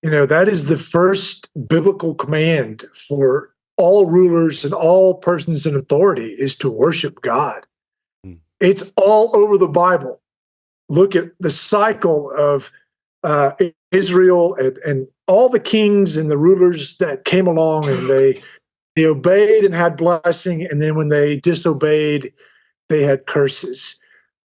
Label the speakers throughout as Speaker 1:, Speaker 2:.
Speaker 1: That is the first biblical command for all rulers and all persons in authority, is to worship God. It's all over the Bible. Look at the cycle of Israel and all the kings and the rulers that came along, and they obeyed and had blessing, and then when they disobeyed, they had curses.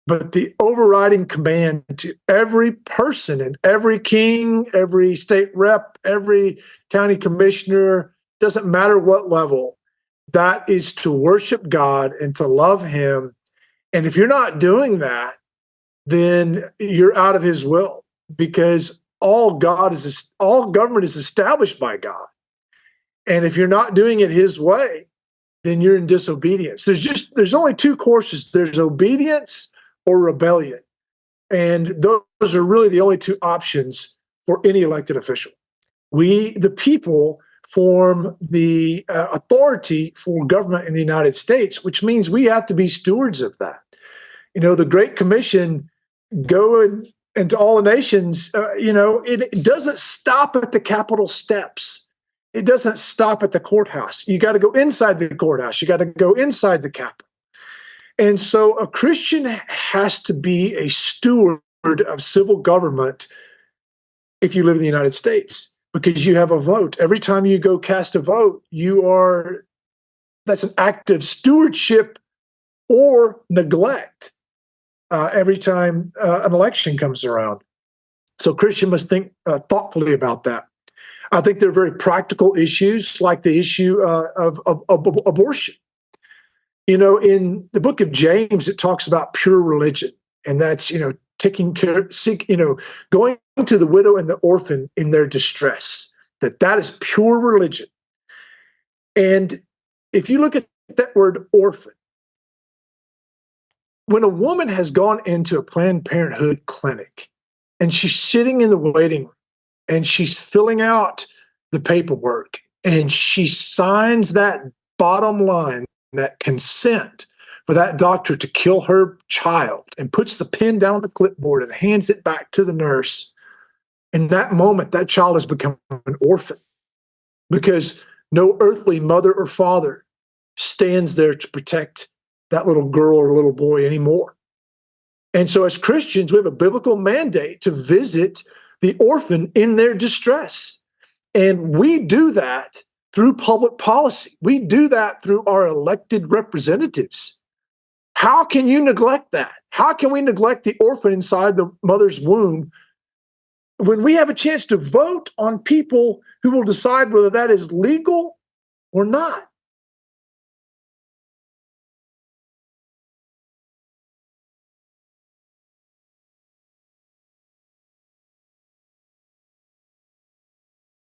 Speaker 1: But the overriding command to every person and every king, every state rep, every county commissioner, doesn't matter what level, that is to worship God and to love him. And if you're not doing that, then you're out of his will, because all government is established by God. And if you're not doing it his way, then you're in disobedience. There's only two courses. There's obedience or rebellion. And those are really the only two options for any elected official. We, the people, form the authority for government in the United States, which means we have to be stewards of that. The Great Commission, go into all the nations, it doesn't stop at the Capitol steps. It doesn't stop at the courthouse. You got to go inside the courthouse. You got to go inside the Capitol. And so a Christian has to be a steward of civil government if you live in the United States, because you have a vote. Every time you go cast a vote, that's an act of stewardship or neglect every time an election comes around. So Christian must think thoughtfully about that. I think there are very practical issues, like the issue of abortion. In the book of James, it talks about pure religion, and that's, taking care, going to the widow and the orphan in their distress, that is pure religion. And if you look at that word orphan, when a woman has gone into a Planned Parenthood clinic and she's sitting in the waiting room and she's filling out the paperwork and she signs that bottom line, that consent for that doctor to kill her child, and puts the pen down on the clipboard and hands it back to the nurse, in that moment, that child has become an orphan, because no earthly mother or father stands there to protect that little girl or little boy anymore. And so as Christians, we have a biblical mandate to visit the orphan in their distress. And we do that through public policy. We do that through our elected representatives. How can you neglect that? How can we neglect the orphan inside the mother's womb when we have a chance to vote on people who will decide whether that is legal or not?